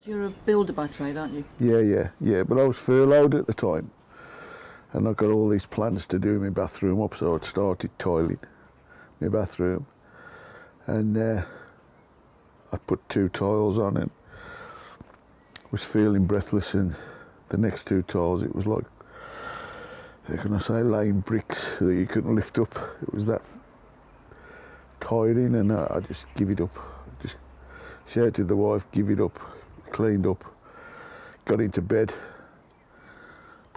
You're a builder by trade, aren't you? Yeah. But I was furloughed at the time, and I got all these plans to do my bathroom up, so I'd started tiling my bathroom, and I put 2 tiles on and was feeling breathless, and the next 2 tiles, it was like, how can I say, laying bricks that you couldn't lift up. It was that tiring, and I just give it up. Just shouted to the wife, give it up, cleaned up, got into bed,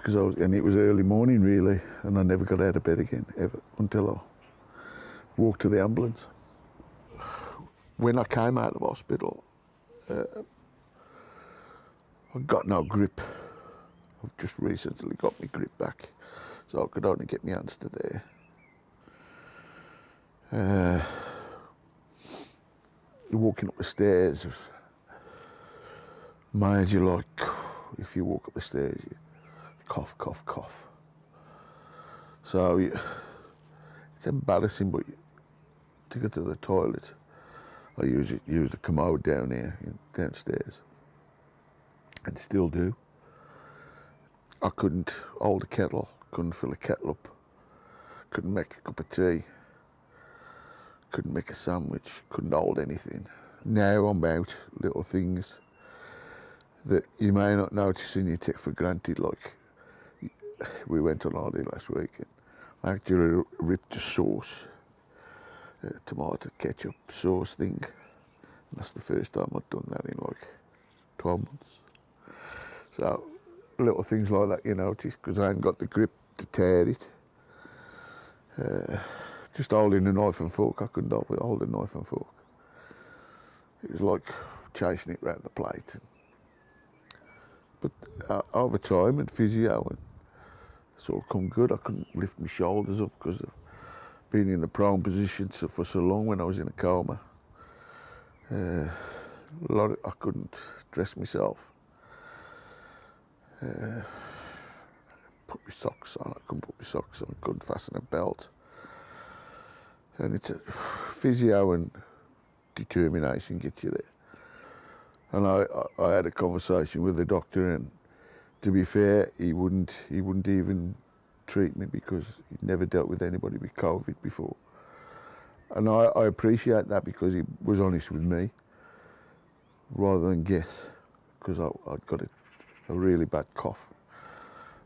and it was early morning really, and I never got out of bed again, ever, until I walked to the ambulance. When I came out of hospital, I got no grip. I've just recently got my grip back, so I could only get my hands to there. Walking up the stairs, major, like, if you walk up the stairs, you cough. So it's embarrassing, but to get to the toilet, I use the commode down here, downstairs, and still do. I couldn't hold a kettle, couldn't fill a kettle up, couldn't make a cup of tea, couldn't make a sandwich, couldn't hold anything. Now I'm out little things that you may not notice and you take for granted, like we went on holiday last week and I actually ripped a sauce, tomato ketchup sauce thing. And that's the first time I've done that in like 12 months. So little things like that you notice, because I hadn't got the grip to tear it. Just holding a knife and fork, I couldn't hold a knife and fork. It was like chasing it round the plate. But over time and physio, and it's all come good. I couldn't lift my shoulders up because of being in the prone position for so long when I was in a coma. I couldn't dress myself. Put my socks on, I couldn't put my socks on, couldn't fasten a belt. And it's a physio and determination get you there. And I had a conversation with the doctor, and to be fair, he wouldn't even treat me because he'd never dealt with anybody with COVID before. And I appreciate that, because he was honest with me rather than guess, because I'd got a really bad cough,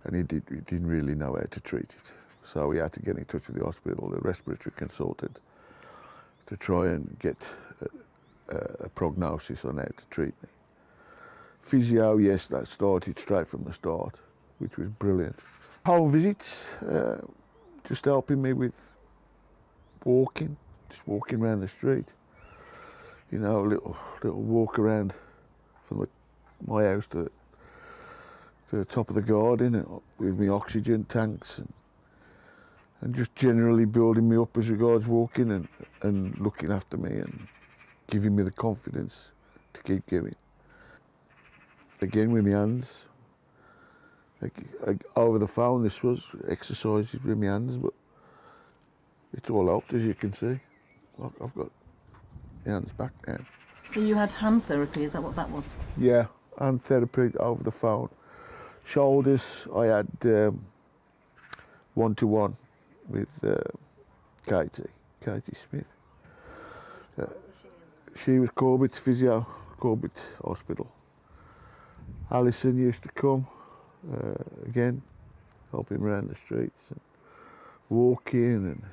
and he didn't really know how to treat it. So we had to get in touch with the hospital, the respiratory consultant, to try and get a prognosis on how to treat me. Physio, yes, that started straight from the start, which was brilliant. Home visits, just helping me with walking, just walking around the street. You know, a little walk around from my house to the top of the garden with my oxygen tanks, and just generally building me up as regards walking and looking after me and giving me the confidence to keep going. Again with my hands, over the phone this was exercises with my hands, but it's all helped, as you can see. I've got my hands back now. So you had hand therapy, is that what that was? Yeah, hand therapy over the phone. Shoulders, I had one-to-one with Katie Smith. She was Gilbert's physio, Gilbert Hospital. Alison used to come, again, helping around the streets and walking, and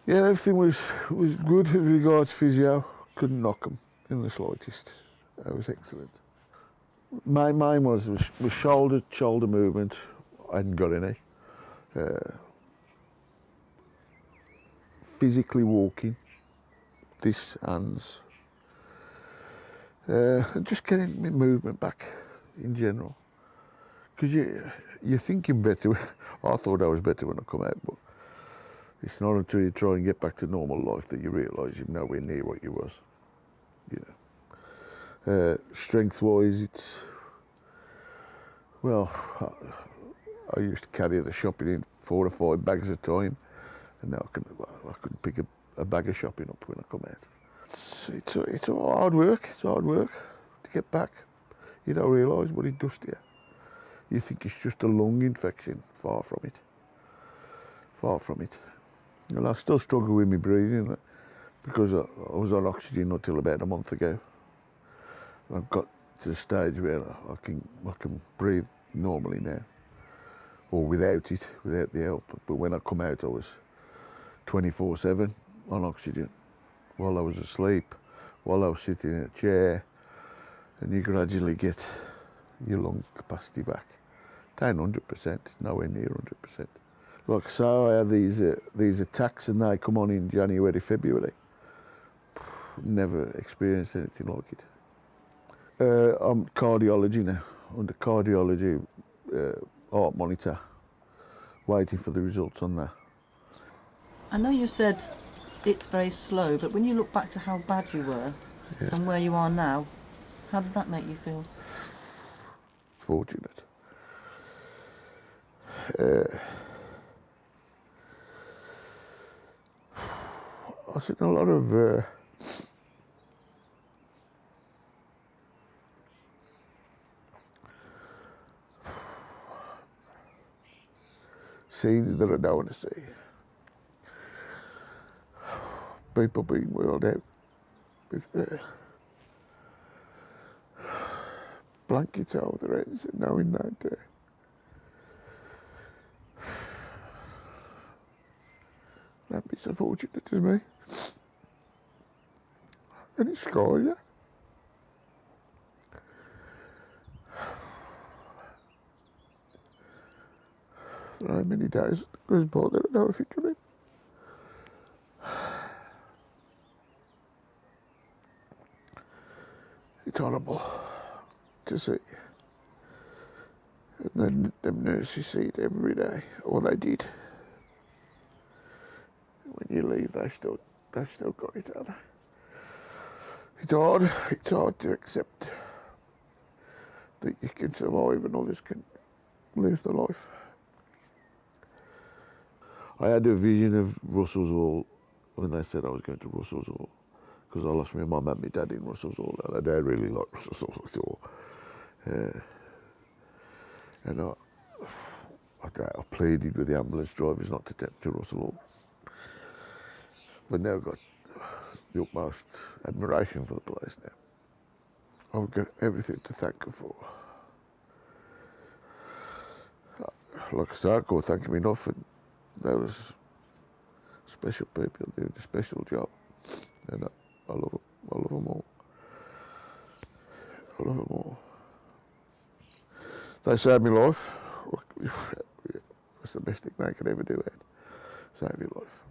yeah, everything was good as regards physio. Couldn't knock them in the slightest. That was excellent. Mine was shoulder movement. I hadn't got any. Physically walking, this hands, and just getting my movement back in general. Because you're thinking better. I thought I was better when I come out, but it's not until you try and get back to normal life that you realise you're nowhere near what you was. You know. Strength-wise, it's, well, I used to carry the shopping in 4 or 5 bags at a time, and now I couldn't pick a bag of shopping up when I come out. It's all hard work. It's hard work to get back. You don't realise what it does to you. You think it's just a lung infection. Far from it. Far from it. And I still struggle with my breathing because I was on oxygen until about a month ago. I've got to the stage where I can breathe normally now, or without it, without the help. But when I come out, I was 24/7 on oxygen while I was asleep, while I was sitting in a chair, and you gradually get your lung capacity back. Down 100%, nowhere near 100%. Like so, I had these attacks, and they come on in January, February. Never experienced anything like it. I'm cardiology now, under cardiology, heart monitor, waiting for the results on that. I know you said it's very slow, but when you look back to how bad you were and where you are now, how does that make you feel? Fortunate. I've seen a lot of scenes that I don't want to see. People being wheeled out with blankets over their heads, and knowing that that'd be so fortunate as me. And it scars you. There are many days that goes by that I don't think of it. It's horrible to see. And then them nurses see it every day, or they did. When you leave, they've still got it, haven't they? It's hard to accept that you can survive and others can lose their life. I had a vision of Russell's Hall when they said I was going to Russell's Hall, because I lost my mum and my dad in Russell's Hall, and I don't really like Russell's Hall at all. And I pleaded with the ambulance drivers not to take to Russell Hall. But now I've got the utmost admiration for the place now. I've got everything to thank her for. Like I said, I can't thank them enough, and there was special people doing a special job, and I love them. I love them all. I love them all. They saved my life. That's the best thing they could ever do, Ed. Save your life.